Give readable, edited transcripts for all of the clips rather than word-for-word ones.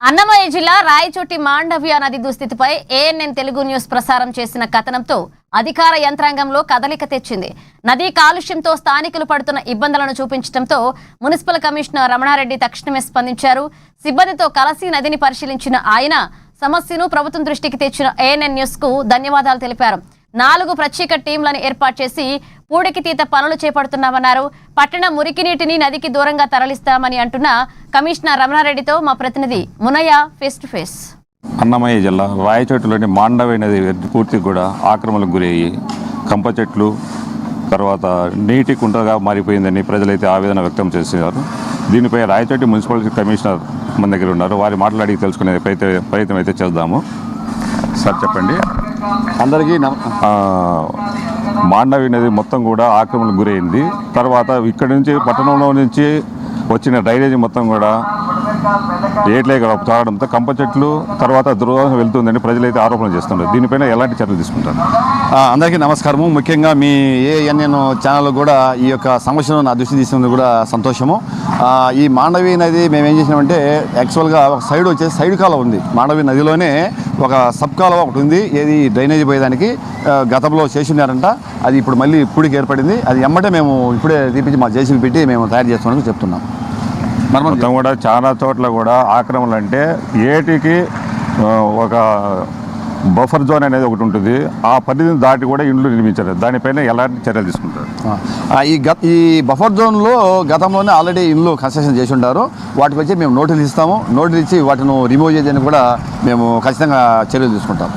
అన్నమయ్య జిల్లా రాయచోటి మాండవ్య నది దుస్థితిపై ANN Telugu news ప్రసారం చేసిన కథనంతో అధికార యంత్రాంగంలో కదలిక తెచ్చింది. నదీ కాలుష్యంతో స్థానికులు పడుతున్న ఇబ్బందులను చూపించడంతో మున్సిపల్ కమిషనర్ రమణారెడ్డి తక్షణమే స్పందించారు. సిబ్బందితో కలిసి నదిని పరిశీలించిన ఆయన సమస్యను ప్రభుత్వం దృష్టికి తెచ్చిన ఏఎన్ఎన్ న్యూస్ కు ధన్యవాదాలు తెలిపారు. 4 ప్రత్యేక టీంలను ఏర్పాటు చేసి పూడికి తీత పనులు చేపడుతున్నామన్నారు. పట్టణ మురికి నీటిని నదికి దూరంగా తరలిస్తామని అంటున్న కమిషనర్ రమణారెడ్డితో మా ప్రతినిధి Munayya face to face. Annamayya జిల్లా రాయచోటిలోని మాండవ్య నది పూర్తిగా కూడా ఆక్రమణకు గురయ్యి కంప చెట్లు తర్వాత నీటి కుంటగా మారిపోయిందని ప్రజలైతే ఆవేదన వ్యక్తం చేస్తున్నారు. దీనిపై రాయచోటి మున్సిపల్ కమిషనర్ మన దగ్గర ఉన్నారు. వారి మాటలు తెలుసుకునే ప్రయత్నం అయితే చేద్దాము. సార్ చెప్పండి. అందరికీ మాండవ్య నది మొత్తం కూడా ఆక్రమణకు గురైంది. తర్వాత ఇక్కడి నుంచి పట్టణంలో నుంచి వచ్చిన డ్రైనేజీ మొత్తం కూడా ఏట్లేక తాగడంతో కంప చెట్లు తర్వాత దుర్వాసన వెళ్తుందని ప్రజలైతే ఆరోపణ చేస్తున్నారు. దీనిపైన ఎలాంటి చర్యలు తీసుకుంటారు? అందరికీ నమస్కారము. ముఖ్యంగా మీ ఏఎన్ఎన్ ఛానల్ కూడా ఈ యొక్క సమస్యను నా దృష్టి తీసుకున్నది కూడా సంతోషము. ఈ మాండవి నది మేము ఏం చేసినామంటే యాక్చువల్గా ఒక సైడ్ వచ్చేసి సైడ్ కాలువ ఉంది. మాండవి నదిలోనే ఒక సబ్ కాలువ ఒకటి ఉంది. ఏది డ్రైనేజీ పోయేదానికి గతంలో చేసినారంట. అది ఇప్పుడు మళ్ళీ పూడికి ఏర్పడింది. అది ఎమ్మటే మేము ఇప్పుడే తీపించి మా జేసీబీ పెట్టి మేము తయారు చేస్తున్నామని చెప్తున్నాం. మొత్తం కూడా చాలా చోట్ల కూడా ఆక్రమణలు అంటే ఏటికి ఒక బఫర్ జోన్ అనేది ఒకటి ఉంటుంది. ఆ పరిధిని దాటి కూడా ఇండ్లు నిర్మించారు. దానిపైన ఎలాంటి చర్యలు తీసుకుంటారు? ఈ బఫర్ జోన్లో గతంలోనే ఆల్రెడీ ఇండ్లు కన్స్ట్రక్షన్ చేసి ఉంటారు. వాటికి వచ్చి మేము నోటీసులు ఇస్తాము. నోటీసులు ఇచ్చి వాటిని రిమూవ్ చేయడానికి కూడా మేము ఖచ్చితంగా చర్యలు తీసుకుంటాం.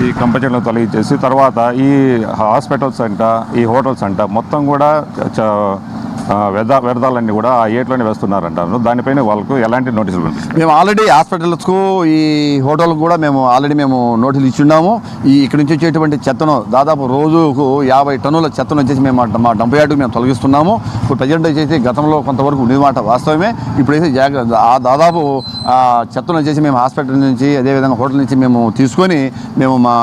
ఈ కంప చెట్లను తొలగించేసి తర్వాత ఈ హాస్పిటల్స్ అంట ఈ హోటల్స్ అంట మొత్తం కూడా వ్యర్థాలన్నీ కూడా ఆ ఏట్లోనే వేస్తున్నారంటారు. దానిపైన వాళ్ళకు ఎలాంటి నోటీసులు ఉంటాయి? మేము ఆల్రెడీ హాస్పిటల్స్కు ఈ హోటల్కు కూడా మేము ఆల్రెడీ నోటీసులు ఇచ్చిండాము. ఇక్కడ నుంచి వచ్చేటువంటి చెత్తను దాదాపు రోజుకు 50 టన్నుల చెత్తను వచ్చేసి మేము మా డంప్ యార్డుకు మేము తొలగిస్తున్నాము. ఇప్పుడు ప్రజెంట్ వచ్చేసి గతంలో కొంతవరకు ఉండేమాట వాస్తవమే. ఇప్పుడైతే దాదాపు చెత్తను వచ్చేసి మేము హాస్పిటల్ నుంచి అదేవిధంగా హోటల్ నుంచి మేము తీసుకొని మేము మా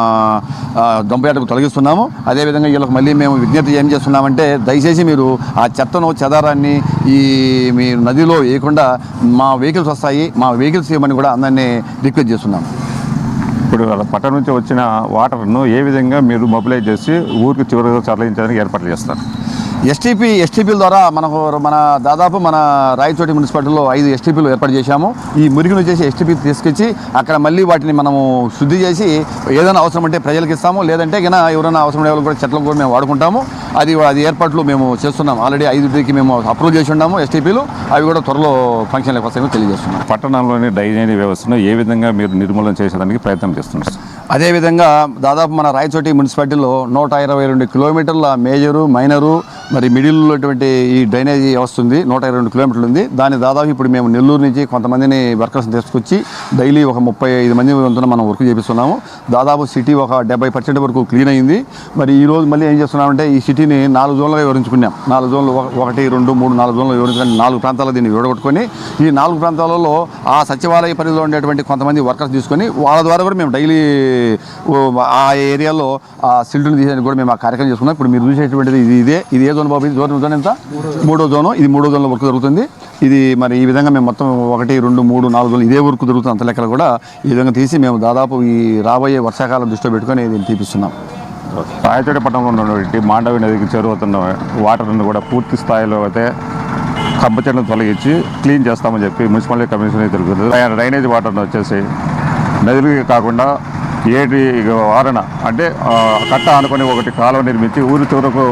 డంప్ యార్డుకు తొలగిస్తున్నాము. అదేవిధంగా వీళ్ళకి మళ్ళీ మేము విజ్ఞప్తి ఏం చేస్తున్నామంటే దయచేసి మీరు ఆ చెత్తను చెదారాన్ని మీ నదిలో వేయకుండా మా వెహికల్స్ వస్తాయి, మా వెహికల్స్ ఇవ్వమని కూడా అందరినీ రిక్వెస్ట్ చేస్తున్నాం. ఇప్పుడు పట్టణం నుంచి వచ్చిన వాటర్ను ఏ విధంగా మీరు మొబిలైజ్ చేసి ఊరికి చివరిగా తరలించడానికి ఏర్పాట్లు చేస్తారు? ఎస్టీపీల ద్వారా దాదాపు మన రాయచోటి మున్సిపాలిటీలో 5 ఎస్టీపీలు ఏర్పాటు చేశాము. ఈ మురికిని వచ్చేసి ఎస్టీపీ తీసుకొచ్చి అక్కడ మళ్ళీ వాటిని మనము శుద్ధి చేసి ఏదైనా అవసరం అంటే ప్రజలకు ఇస్తాము. లేదంటే కన్నా ఎవరైనా అవసరం లేని కూడా చెట్లకు కూడా మేము వాడుకుంటాము. అది ఏర్పాట్లు మేము చేస్తున్నాం. ఆల్రెడీ 5కి మేము అప్రూవ్ చేసి ఉన్నాము ఎస్టీపీలు. అవి కూడా త్వరలో ఫంక్షన్లకు వస్తాయని తెలియజేస్తున్నాం. పట్టణంలోని డ్రైనేజీ వ్యవస్థను ఏ విధంగా మీరు నిర్మూలన చేసేదానికి ప్రయత్నం చేస్తున్నారు? అదేవిధంగా దాదాపు మన రాయచోటి మున్సిపాలిటీలో 122 కిలోమీటర్ల మేజరు మైనరు మరి మిడిల్లో ఈ డ్రైనేజీ వ్యవస్థ ఉంది. 122 కిలోమీటర్లు ఉంది. దాన్ని దాదాపు ఇప్పుడు మేము నెల్లూరు నుంచి కొంతమందిని వర్కర్స్ తీసుకొచ్చి డైలీ ఒక 35 మంది వంతున మనం వర్క్ చేపిస్తున్నాము. దాదాపు సిటీ ఒక 70% వరకు క్లీన్ అయింది. మరి ఈరోజు మళ్ళీ ఏం చేస్తున్నామంటే ఈ సిటీని 4 జోన్లుగా వివరించుకున్నాం. 4 జోన్లు 1, 2, 3, 4 జోన్లు వివరించుకొని 4 ప్రాంతాలు దీన్ని విడగొట్టుకొని ఈ 4 ప్రాంతాలలో ఆ సచివాలయ పరిధిలో ఉండేటువంటి కొంతమంది వర్కర్స్ తీసుకొని వాళ్ళ ద్వారా కూడా మేము డైలీ ఆ ఏరియాలో ఆ సిల్టుని తీసేందుకు కూడా మేము ఆ కార్యక్రమం చేసుకున్నాం. ఇప్పుడు మీరు చూసేటువంటిది ఇది ఏ జోన్ బాబు? ఇది జోన్ ఎంత? 3వ జోను. ఇది 3వ జోన్లో వర్క్ జరుగుతుంది. ఇది మరి ఈ విధంగా మేము మొత్తం 1, 2, 3, 4 జోన్లు ఇదే వర్క్ జరుగుతుంది. అంత లెక్కలు కూడా ఈ విధంగా తీసి మేము దాదాపు ఈ రాబోయే వర్షాకాలం దృష్టిలో పెట్టుకొని దీన్ని తీపిస్తున్నాం. రాయచోటి పట్టణంలో ఉన్నటువంటి మాండవి నదికి చేరువతున్న వాటర్ను కూడా పూర్తి స్థాయిలో అయితే కంప చెట్లను తొలగించి క్లీన్ చేస్తామని చెప్పి మున్సిపాలిటీ కమిషనర్ తెలుగుతుంది. డ్రైనేజ్ వాటర్ను వచ్చేసి నదులకి కాకుండా ఏటి వారణ అంటే కట్ట అనుకుని ఒకటి కాలువ నిర్మించి ఊరి చివరకు